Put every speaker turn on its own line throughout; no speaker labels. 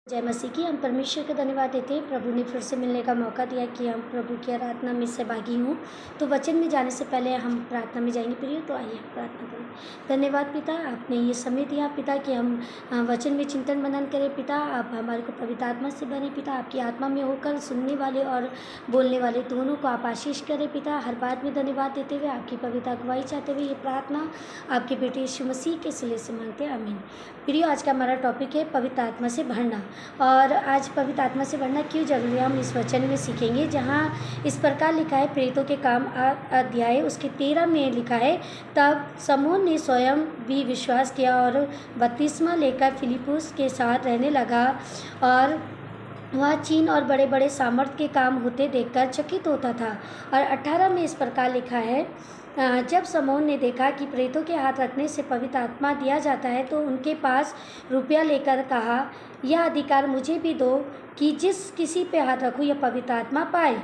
जय मसीह की। हम परमेश्वर का धन्यवाद देते हैं, प्रभु ने फिर से मिलने का मौका दिया कि हम प्रभु की आराधना में सहभागी हों। तो वचन में जाने से पहले हम प्रार्थना में जाएंगे। प्रिय, तो आइए हम प्रार्थना करें। धन्यवाद पिता, आपने ये समय दिया पिता कि हम वचन में चिंतन मनन करें। पिता, आप हमारे को पवित्र आत्मा से बने पिता, आपकी आत्मा में होकर सुनने वाले और बोलने वाले दोनों को आप आशीष करें पिता। हर बात में धन्यवाद देते हुए आपकी पवित्र अगुवाई चाहते हुए ये प्रार्थना आपके बेटे यीशु मसीह के सिले से मांगते हैं, आमीन। प्रिय, आज का हमारा टॉपिक है पवित्र आत्मा से भरना। और आज पवित्र आत्मा से भरना क्यों जरूरी है, हम इस वचन में सीखेंगे, जहाँ इस प्रकार लिखा है। प्रेरितों के काम अध्याय उसके 13 में लिखा है, तब समौन ने स्वयं भी विश्वास किया और बपतिस्मा लेकर फिलिप्पुस के साथ रहने लगा और वह चिन्ह और बड़े बड़े सामर्थ के काम होते देखकर चकित होता था। और 18 में इस प्रकार लिखा है, जब समौन ने देखा कि प्रेरितों के हाथ रखने से पवित्र आत्मा दिया जाता है, तो उनके पास रुपया लेकर कहा, यह अधिकार मुझे भी दो कि जिस किसी पे हाथ रखूं यह पवित्र आत्मा पाए।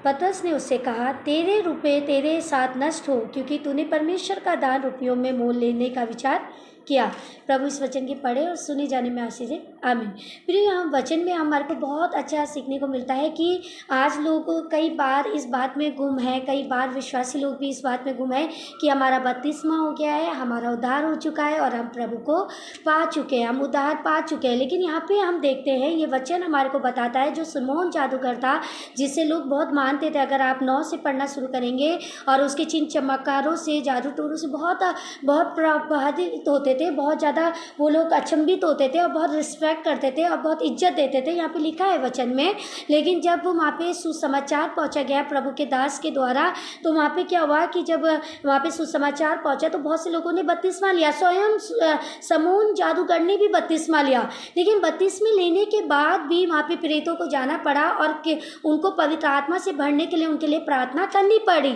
पतरस ने उससे कहा, तेरे रुपये तेरे साथ नष्ट हो, क्योंकि तूने परमेश्वर का दान रुपयों में मोल लेने का विचार किया। प्रभु इस वचन के पढ़े और सुने जाने में आशीष है, आमीन। फिर यहाँ वचन में हमारे को बहुत अच्छा सीखने को मिलता है कि आज लोग कई बार इस बात में गुम है, कई बार विश्वासी लोग भी इस बात में गुम है कि हमारा बपतिस्मा हो गया है, हमारा उद्धार हो चुका है और हम प्रभु को पा चुके हैं, हम उद्धार पा चुके हैं। लेकिन यहाँ पे हम देखते हैं, ये वचन हमारे को बताता है, जो समौन जादूगर था, जिसे लोग बहुत मानते थे। अगर आप 9 से पढ़ना शुरू करेंगे और उसके चिन्ह चमत्कारों से, जादू टोरों से बहुत प्रभावित होते थे, बहुत ज़्यादा वो लोग अचंभित होते थे और बहुत रिस्पेक्ट करते थे और बहुत इज्जत देते थे। यहाँ पे लिखा है वचन में। लेकिन जब वहाँ पे सुसमाचार पहुँचा गया प्रभु के दास के द्वारा, तो वहाँ पे क्या हुआ कि जब वहाँ पे सुसमाचार पहुँचा तो बहुत से लोगों ने बपतिस्मा लिया। स्वयं समौन जादूगर ने भी बपतिस्मा लिया। लेकिन बपतिस्मा लेने के बाद भी वहाँ पे प्रेरितों को जाना पड़ा और उनको पवित्र आत्मा से भरने के लिए उनके लिए प्रार्थना करनी पड़ी।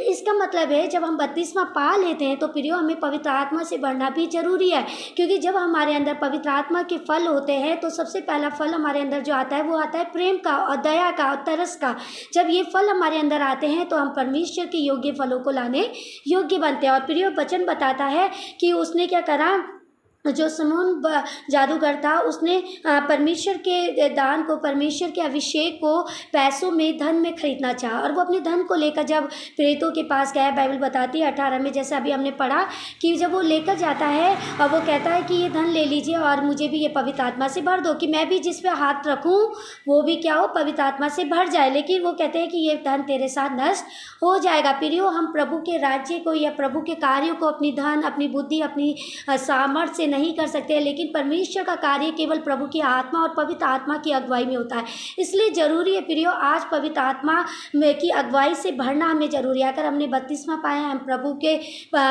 इसका मतलब है, जब हम बपतिस्मा पा लेते हैं तो प्रियो हमें पवित्र आत्मा से भरना भी जरूरी है। क्योंकि जब हमारे अंदर पवित्र आत्मा के फल होते हैं तो सबसे पहला फल हमारे अंदर जो आता है वो आता है प्रेम का और दया का और तरस का। जब ये फल हमारे अंदर आते हैं तो हम परमेश्वर के योग्य फलों को लाने योग्य बनते हैं। और प्रिय, वचन बताता है कि उसने क्या करा, जो समौन जादूगर था, उसने परमेश्वर के दान को, परमेश्वर के अभिषेक को पैसों में, धन में खरीदना चाहा। और वो अपने धन को लेकर जब प्रेरितों के पास गया, बाइबल बताती है 18 में, जैसा अभी हमने पढ़ा, कि जब वो लेकर जाता है और वो कहता है कि ये धन ले लीजिए और मुझे भी ये पवित्र आत्मा से भर दो, कि मैं भी जिस पे हाथ रखूँ वो भी क्या हो, पवित्र आत्मा से भर जाए। लेकिन वो कहते हैं कि ये धन तेरे साथ नष्ट हो जाएगा। प्रियो, हम प्रभु के राज्य को या प्रभु के कार्यों को अपनी धन, अपनी बुद्धि, अपनी सामर्थ्य से नहीं कर सकते। लेकिन परमेश्वर का कार्य केवल प्रभु की आत्मा और पवित्र आत्मा की अगुवाई में होता है। इसलिए जरूरी है प्रियो, आज पवित्र आत्मा में की अगुवाई से भरना हमें जरूरी है। अगर हमने बपतिस्मा पाया, हम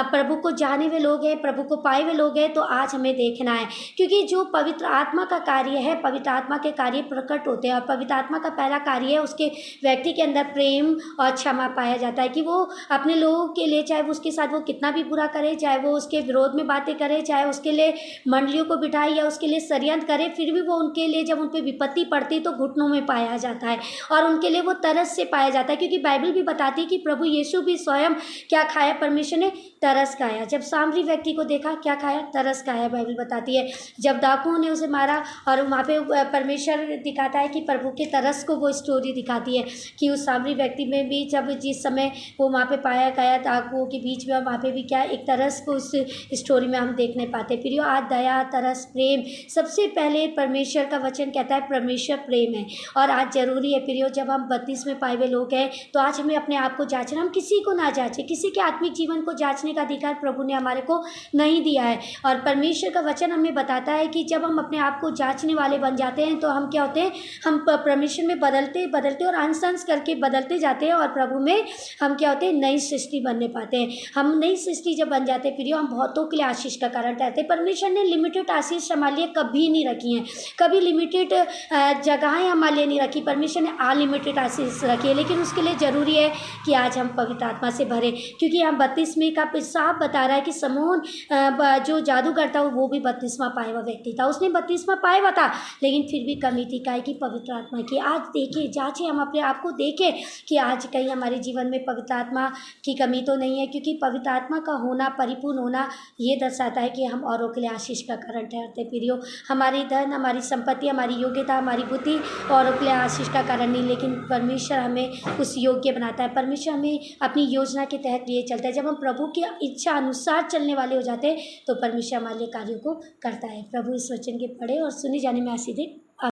प्रभु को जाने हुए लोग हैं, प्रभु को पाए हुए लोग हैं, तो आज हमें देखना है। क्योंकि जो पवित्र आत्मा का कार्य है, पवित्र आत्मा के कार्य प्रकट होते हैं। और पवित्र आत्मा का पहला कार्य है, उसके व्यक्ति के अंदर प्रेम और क्षमा पाया जाता है, कि वो अपने लोगों के लिए, चाहे वो उसके साथ वो कितना भी बुरा करे, चाहे वो उसके विरोध में बातें करे, चाहे उसके लिए मंडलियों को बिठाए या उसके लिए षड्यंत्र करे, फिर भी वो उनके लिए जब उन पर विपत्ति पड़ती तो घुटनों में पाया जाता है और उनके लिए वो तरस से पाया जाता है। क्योंकि बाइबल भी बताती है कि प्रभु यीशु भी स्वयं क्या खाया, परमेश्वर ने तरस खाया। जब सामरी व्यक्ति को देखा, क्या खाया, तरस खाया, बाइबल बताती है। जब डाकुओं ने उसे मारा, और वहाँ पे परमेश्वर दिखाता है कि प्रभु के तरस को वो स्टोरी दिखाती है कि उस सामरी व्यक्ति में भी, जब जिस समय वो वहाँ पे पाया गया डाकुओं के बीच में, वहाँ पे भी क्या एक तरस को उस स्टोरी में हम देखने पाते। प्रियो, आज दया, तरस, प्रेम, सबसे पहले परमेश्वर का वचन कहता है परमेश्वर प्रेम है। और आज जरूरी है प्रियो, जब हम बपतिस्मा में पाए हुए लोग हैं, तो आज हमें अपने आप को जांचना, हम किसी को ना जांचें। किसी के आत्मिक जीवन को जांचने का अधिकार प्रभु ने हमारे को नहीं दिया है। और परमेश्वर का वचन हमें बताता है कि जब हम अपने आप को जांचने वाले बन जाते हैं तो हम क्या होते हैं, हम परमेश्वर में बदलते और अंश करके बदलते जाते हैं और प्रभु में हम क्या होते हैं, नई सृष्टि बनने पाते हैं। हम नई सृष्टि जब बन जाते हैं प्रियो, हम बहुतों के लिए आशीष का कारण ठहरते हैं। परमेश्वर ने लिमिटेड आशीष हमारे लिए कभी नहीं रखी हैं, कभी लिमिटेड जगहें हमारे लिए नहीं रखी। परमेश्वर ने अनलिमिटेड आशीष रखी है। लेकिन उसके लिए ज़रूरी है कि आज हम पवित्र आत्मा से भरे। क्योंकि हम बपतिस्मे का साफ बता रहा है कि समौन जो जादूगर था वो भी बपतिस्मा पाया हुआ व्यक्ति था, उसने बपतिस्मा पाया हुआ था, लेकिन फिर भी कमी थी काय की, पवित्र आत्मा की। आज देखिए, जांचें, हम अपने आप को देखें कि आज कहीं हमारे जीवन में पवित्र आत्मा की कमी तो नहीं है। क्योंकि पवित्र आत्मा का होना, परिपूर्ण होना, ये दर्शाता है कि हम औरों के के लिए आशीष का कारण ठहरते प्रियो। हमारी धन, हमारी संपत्ति, हमारी योग्यता, हमारी बुद्धि औरों के लिए आशीष का कारण नहीं, लेकिन परमेश्वर हमें उस योग्य बनाता है। परमेश्वर हमें अपनी योजना के तहत लिए चलता है। जब हम प्रभु की इच्छा अनुसार चलने वाले हो जाते हैं तो परमेश्वर हमारे लिए कार्यों को करता है। प्रभु इस वचन के पढ़े और सुने जाने में आशीष दे।